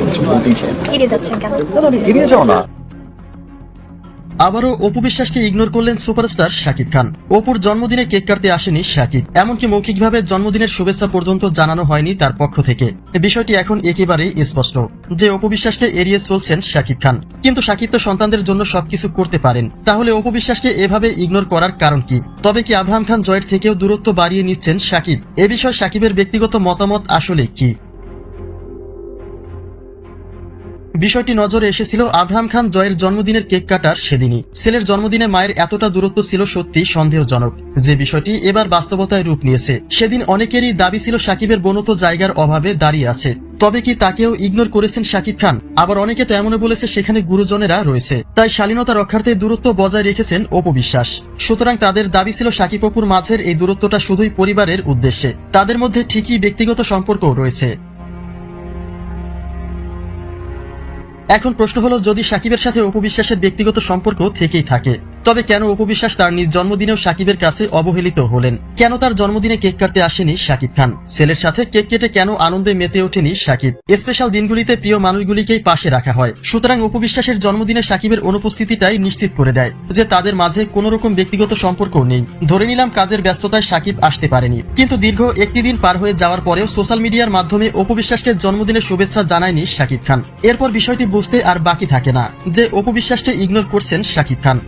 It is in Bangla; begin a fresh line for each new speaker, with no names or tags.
কিছু বলতেই চাই না।
এড়িয়ে যাচ্ছেন কেন?
আমি এড়িয়ে যাও না।
আবারও অপু বিশ্বাসকে ইগনোর করলেন সুপারস্টার শাকিব খান। অপুর জন্মদিনে কেক কাটতে আসেনি শাকিব, এমনকি মৌখিকভাবে জন্মদিনের শুভেচ্ছা পর্যন্ত জানানো হয়নি তার পক্ষ থেকে। বিষয়টি এখন একেবারেই স্পষ্ট যে অপু বিশ্বাসকে এড়িয়ে চলছেন শাকিব খান। কিন্তু শাকিব তো সন্তানদের জন্য সবকিছু করতে পারেন, তাহলে অপু বিশ্বাসকে এভাবে ইগনোর করার কারণ কি? তবে কি আব্রাহাম খান জয়ের থেকেও দূরত্ব বাড়িয়ে নিচ্ছেন শাকিব? এ বিষয়ে শাকিবের ব্যক্তিগত মতামত আসলে কি? বিষয়টি নজরে এসেছিল আব্রাহাম খান জয়ের জন্মদিনের কেক কাটার সেদিনই। ছেলের জন্মদিনে মায়ের এতটা দূরত্ব ছিল সত্যি সন্দেহজনক, যে বিষয়টি এবার বাস্তবতায় রূপ নিয়েছে। সেদিন অনেকেরই দাবি ছিল শাকিবের বোনও তো জায়গার অভাবে দাঁড়িয়ে আছে, তবে কি তাকেও ইগনোর করেছেন শাকিব খান? আবার অনেকে তো এমনও বলেছে সেখানে গুরুজনেরা রয়েছে, তাই শালীনতা রক্ষার্থে দূরত্ব বজায় রেখেছেন অপু বিশ্বাস। সুতরাং তাদের দাবি ছিল শাকিব অপুর মাঝের এই দূরত্বটা শুধুই পরিবারের উদ্দেশ্যে, তাদের মধ্যে ঠিকই ব্যক্তিগত সম্পর্কও রয়েছে। এখন প্রশ্ন হলো, যদি শাকিবের সাথে অপু বিশ্বাসের ব্যক্তিগত সম্পর্ক থেকেই থাকে, তবে কেন অপু বিশ্বাস তার নিজ জন্মদিনেও শাকিবের কাছে অবহেলিত হলেন? কেন তার জন্মদিনে কেক কাটতে আসেনি শাকিব খান? ছেলের সাথে কেক কেটে কেন আনন্দে মেতে ওঠেনি শাকিব? স্পেশাল দিনগুলিতে প্রিয় মানুষগুলিকেই পাশে রাখা হয়। সুতরাং অপু বিশ্বাসের জন্মদিনে শাকিবের অনুপস্থিতিটাই নিশ্চিত করে দেয় যে তাদের মাঝে কোন রকম ব্যক্তিগত সম্পর্ক নেই। ধরে নিলাম কাজের ব্যস্ততায় শাকিব আসতে পারেনি, কিন্তু দীর্ঘ একটি দিন পার হয়ে যাওয়ার পরেও সোশ্যাল মিডিয়ার মাধ্যমে অপু বিশ্বাসকে জন্মদিনের শুভেচ্ছা জানায়নি শাকিব খান। এরপর বিষয়টি বুঝতে আর বাকি থাকে না যে অপু বিশ্বাসকে ইগনোর করছেন শাকিব খান।